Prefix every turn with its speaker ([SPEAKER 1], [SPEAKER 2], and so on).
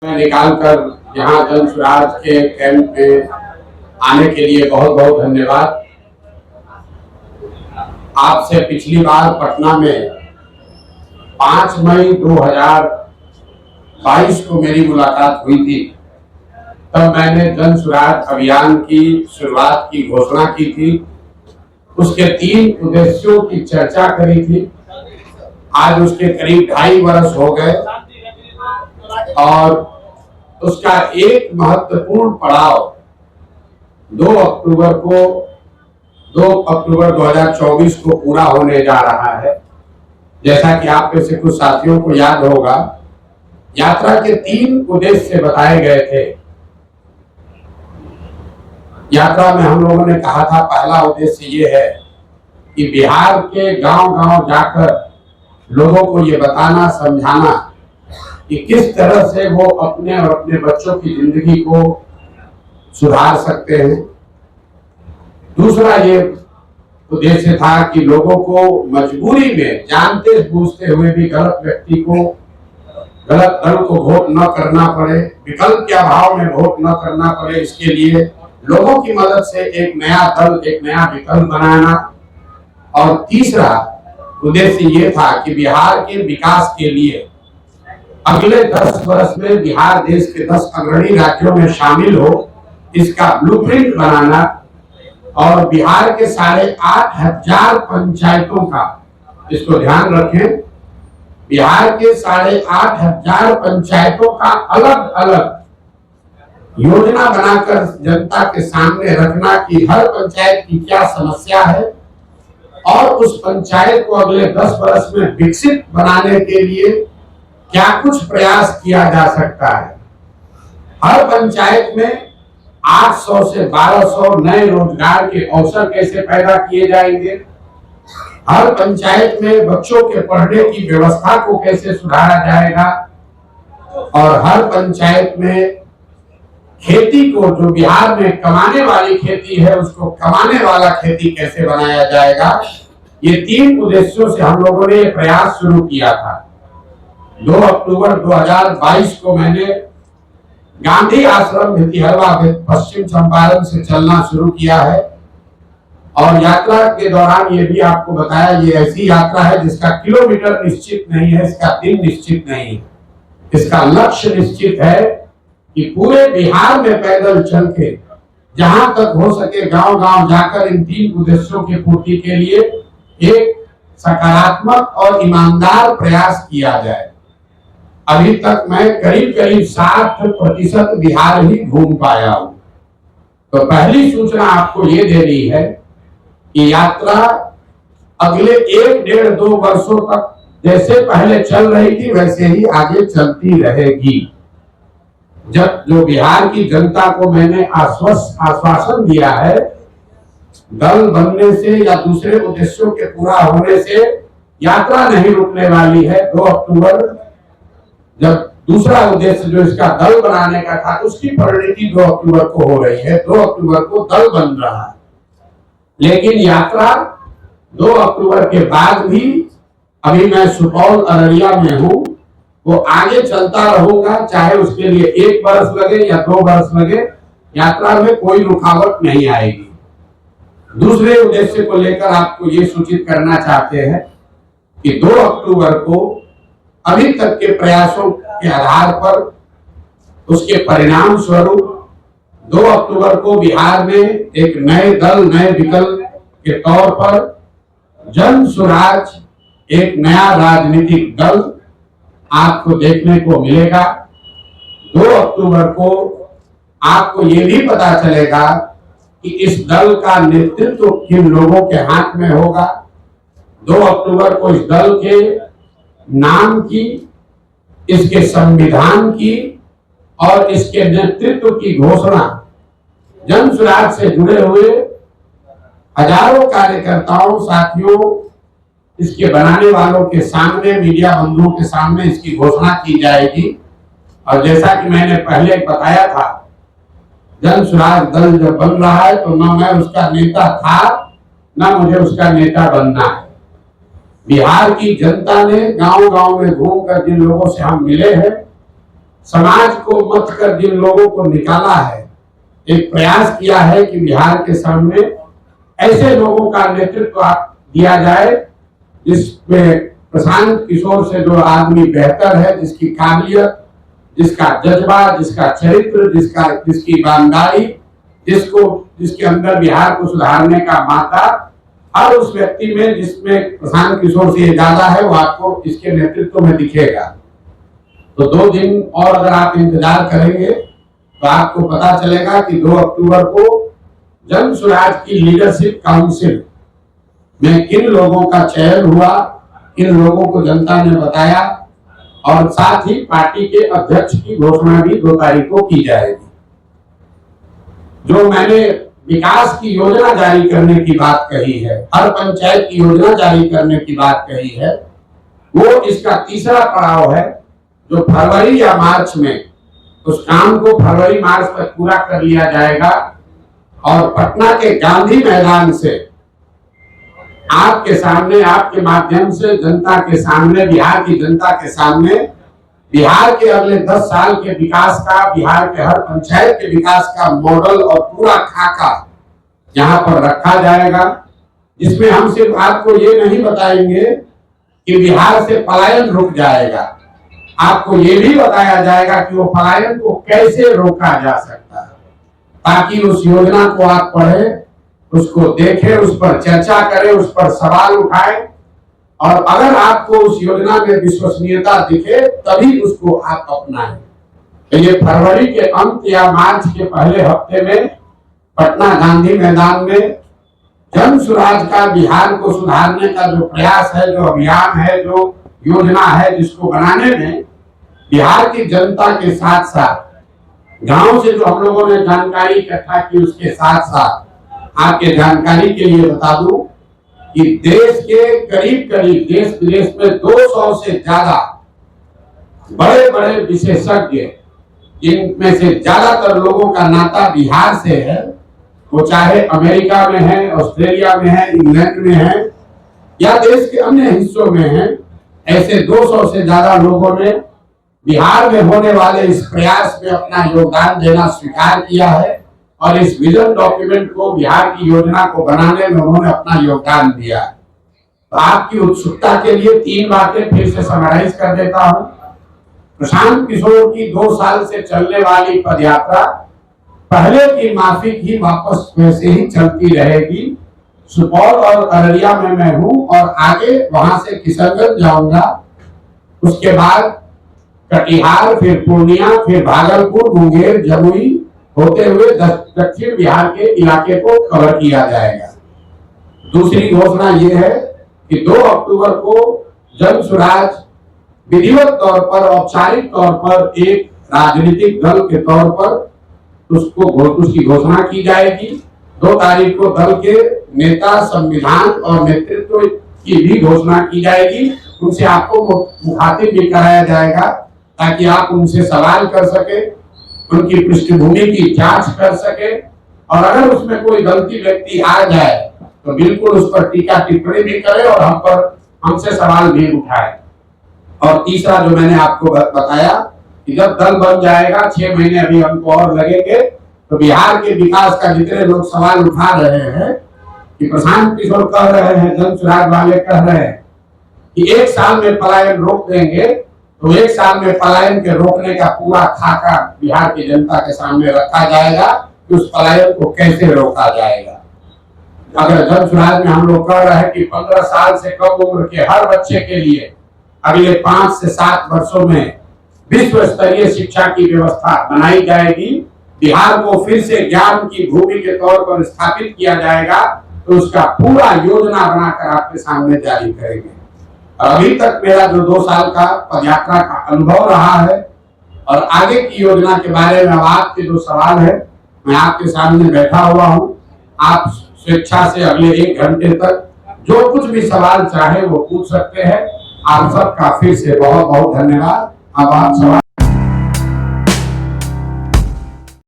[SPEAKER 1] मैं निकाल कर यहाँ जन स्वराज के कैंप में आने के लिए बहुत बहुत धन्यवाद। आपसे पिछली बार पटना में 5 मई 2022 को मेरी मुलाकात हुई थी। तब मैंने जन स्वराज अभियान की शुरुआत की घोषणा की थी। उसके 3 उद्देश्यों की चर्चा करी थी। आज उसके करीब 2.5 वर्ष हो गए और उसका एक महत्वपूर्ण पड़ाव 2 अक्टूबर 2024 को पूरा होने जा रहा है। जैसा कि आप में से कुछ साथियों को याद होगा, यात्रा के 3 उद्देश्य बताए गए थे। यात्रा में हम लोगों ने कहा था, पहला उद्देश्य ये है कि बिहार के गांव-गांव जाकर लोगों को ये बताना, समझाना कि किस तरह से वो अपने और अपने बच्चों की जिंदगी को सुधार सकते हैं। दूसरा ये उद्देश्य था कि लोगों को मजबूरी में जानते बूझते हुए भी गलत व्यक्ति को, गलत दल को वोट न करना पड़े, विकल्प के अभाव में वोट न करना पड़े। इसके लिए लोगों की मदद से एक नया दल, एक नया विकल्प बनाना। और तीसरा उद्देश्य ये था कि बिहार के विकास के लिए अगले 10 वर्ष में बिहार देश के 10 अग्रणी राज्यों में शामिल हो, इसका ब्लूप्रिंट बनाना और बिहार के 8,500 पंचायतों का, इसको ध्यान रखें, बिहार के 8,500 पंचायतों का अलग अलग योजना बनाकर जनता के सामने रखना कि हर पंचायत की क्या समस्या है और उस पंचायत को अगले 10 वर्ष में विकसित बनाने के लिए क्या कुछ प्रयास किया जा सकता है। हर पंचायत में 800 से 1200 नए रोजगार के अवसर कैसे पैदा किए जाएंगे, हर पंचायत में बच्चों के पढ़ने की व्यवस्था को कैसे सुधारा जाएगा और हर पंचायत में खेती को, जो बिहार में कमाने वाली खेती है, उसको कमाने वाला खेती कैसे बनाया जाएगा। ये 3 उद्देश्यों से हम लोगों ने ये प्रयास शुरू किया था। 2 अक्टूबर 2022 को मैंने गांधी आश्रम भितिहरवा पश्चिम चंपारण से चलना शुरू किया है और यात्रा के दौरान ये भी आपको बताया, ये ऐसी यात्रा है जिसका किलोमीटर निश्चित नहीं है, इसका दिन निश्चित नहीं है। इसका लक्ष्य निश्चित है कि पूरे बिहार में पैदल चल के जहां तक हो सके गांव-गांव जाकर इन 3 उद्देश्यों की पूर्ति के लिए एक सकारात्मक और ईमानदार प्रयास किया जाए। अभी तक मैं करीब 60% बिहार ही घूम पाया हूं। तो पहली सूचना आपको ये देनी है कि यात्रा अगले 1-1.5-2 वर्षों तक जैसे पहले चल रही थी वैसे ही आगे चलती रहेगी। जब जो बिहार की जनता को मैंने आश्वासन दिया है, दल बनने से या दूसरे उद्देश्यों के पूरा होने से यात्रा नहीं रुकने वाली है। 2 अक्टूबर जब दूसरा उद्देश्य जो इसका दल बनाने का था, उसकी परिणति 2 अक्टूबर को हो रही है। 2 अक्टूबर को दल बन रहा है, लेकिन यात्रा 2 अक्टूबर के बाद भी, अभी मैं सुपौल अररिया में हूं, वो आगे चलता रहूंगा, चाहे उसके लिए 1 वर्ष लगे या 2 वर्ष लगे, यात्रा में कोई रुकावट नहीं आएगी। दूसरे उद्देश्य को लेकर आपको ये सूचित करना चाहते हैं कि 2 अक्टूबर को अभी तक के प्रयासों के आधार पर, उसके परिणाम स्वरूप 2 अक्टूबर को बिहार में एक नए दल, नए विकल्प के तौर पर जन स्वराज, एक नया राजनीतिक दल आपको देखने को मिलेगा। 2 अक्टूबर को आपको ये भी पता चलेगा कि इस दल का नेतृत्व किन लोगों के हाथ में होगा। 2 अक्टूबर को इस दल के नाम की, इसके संविधान की और इसके नेतृत्व की घोषणा जन स्वराज से जुड़े हुए हजारों कार्यकर्ताओं, साथियों, इसके बनाने वालों के सामने, मीडिया बंधुओं के सामने इसकी घोषणा की जाएगी। और जैसा कि मैंने पहले बताया था, जन स्वराज दल जब बन रहा है तो न मैं उसका नेता था, न मुझे उसका नेता बनना है। बिहार की जनता ने गांव-गांव में घूमकर जिन लोगों से हम मिले हैं, समाज को मत कर जिन लोगों को निकाला है, एक प्रयास किया है कि बिहार के सामने ऐसे लोगों का नेतृत्व दिया जाए जिसमें प्रशांत किशोर से जो आदमी बेहतर है, जिसकी काबिलियत, जिसका जज्बा, जिसका चरित्र, जिसकी ईमानदारी, जिसके अंदर बिहार को सुधारने का माता हर उस व्यक्ति में जिसमें प्रशांत किशोर से ज्यादा है, वो आपको इसके नेतृत्व में दिखेगा। तो 2 दिन और अगर आप इंतजार करेंगे तो आपको पता चलेगा कि 2 अक्टूबर को जन स्वराज की लीडरशिप काउंसिल में किन लोगों का चयन हुआ, किन लोगों को जनता ने बताया, और साथ ही पार्टी के अध्यक्ष की घोषणा भी 2 तारीख को की जाएगी। जो मैंने विकास की योजना जारी करने की बात कही है, हर पंचायत की योजना जारी करने की बात कही है, वो इसका तीसरा पड़ाव है जो फरवरी या मार्च में, उस काम को फरवरी मार्च तक पूरा कर लिया जाएगा और पटना के गांधी मैदान से आपके सामने, आपके माध्यम से जनता के सामने, बिहार की जनता के सामने बिहार के अगले 10 साल के विकास का, बिहार के हर पंचायत के विकास का मॉडल और पूरा खाका यहाँ पर रखा जाएगा, जिसमें हम सिर्फ आपको ये नहीं बताएंगे कि बिहार से पलायन रुक जाएगा, आपको ये भी बताया जाएगा कि वो पलायन को कैसे रोका जा सकता है, ताकि उस योजना को आप पढ़े, उसको देखें, उस पर चर्चा करें, उस पर सवाल उठाएं, और अगर आपको उस योजना में विश्वसनीयता दिखे तभी उसको आप अपनाएं। तो ये फरवरी के अंत या मार्च के पहले हफ्ते में पटना गांधी मैदान में जन स्वराज का, बिहार को सुधारने का जो प्रयास है, जो अभियान है, जो योजना है, जिसको बनाने में बिहार की जनता के साथ साथ गांव से जो हम लोगों ने जानकारी इकट्ठा की, उसके साथ साथ आपके जानकारी के लिए बता दूं कि देश के करीब देश विदेश में 200 से ज्यादा बड़े बड़े विशेषज्ञ, जिनमें से ज्यादातर लोगों का नाता बिहार से है, वो चाहे अमेरिका में है, ऑस्ट्रेलिया में है, इंग्लैंड में है या देश के अन्य हिस्सों में है, ऐसे 200 से ज्यादा लोगों ने बिहार में होने वाले इस प्रयास में अपना योगदान देना स्वीकार किया है और इस विजन डॉक्यूमेंट को, बिहार की योजना को बनाने में उन्होंने अपना योगदान दिया। तो आपकी उत्सुकता के लिए 3 बातें फिर से समराइज कर देता हूं। प्रशांत किशोर की 2 साल से चलने वाली पदयात्रा पहले की माफिक ही वापस वैसे ही चलती रहेगी। सुपौल और अररिया में मैं हूं और आगे वहां से किशनगंज जाऊंगा, उसके बाद कटिहार, फिर पूर्णिया, फिर भागलपुर, मुंगेर, जमुई होते हुए दक्षिण बिहार के इलाके को कवर किया जाएगा। दूसरी घोषणा यह है कि 2 अक्टूबर को जन स्वराज विधिवत तौर पर, औपचारिक तौर पर एक राजनीतिक दल के तौर पर उसकी घोषणा की जाएगी। 2 तारीख को दल के नेता, संविधान और नेतृत्व की भी घोषणा की जाएगी। उनसे आपको मुखातिब भी कराया जाएगा ताकि आप उनसे सवाल कर सके, उनकी पृष्ठभूमि की जांच कर सके, और अगर उसमें कोई गलती व्यक्ति आ जाए तो बिल्कुल उस पर टीका टिप्पणी भी करे और हमसे सवाल भी उठाए। और तीसरा जो मैंने आपको बताया कि जब दल बन जाएगा, 6 महीने अभी हमको और लगेंगे, तो बिहार के विकास का जितने लोग सवाल उठा रहे हैं कि प्रशांत किशोर कह रहे हैं, जन स्वराज वाले कह रहे हैं कि 1 साल में पलायन रोक देंगे, तो 1 साल में पलायन के रोकने का पूरा खाका बिहार की जनता के सामने रखा जाएगा कि उस पलायन को कैसे रोका जाएगा। अगर जन स्वराज में हम लोग कह रहे हैं कि 15 साल से कम उम्र के हर बच्चे के लिए अगले 5 से 7 वर्षों में विश्व स्तरीय शिक्षा की व्यवस्था बनाई जाएगी, बिहार को फिर से ज्ञान की भूमि के तौर पर स्थापित किया जाएगा, तो उसका पूरा योजना बनाकर आपके सामने जारी करेंगे। अभी तक मेरा जो 2 साल का पदयात्रा का अनुभव रहा है और आगे की योजना के बारे में आपके जो सवाल है, मैं आपके सामने बैठा हुआ हूं। आप स्वेच्छा से अगले 1 घंटे तक जो कुछ भी सवाल चाहे वो पूछ सकते हैं। आप सबका फिर से बहुत बहुत धन्यवाद। अब आप सवाल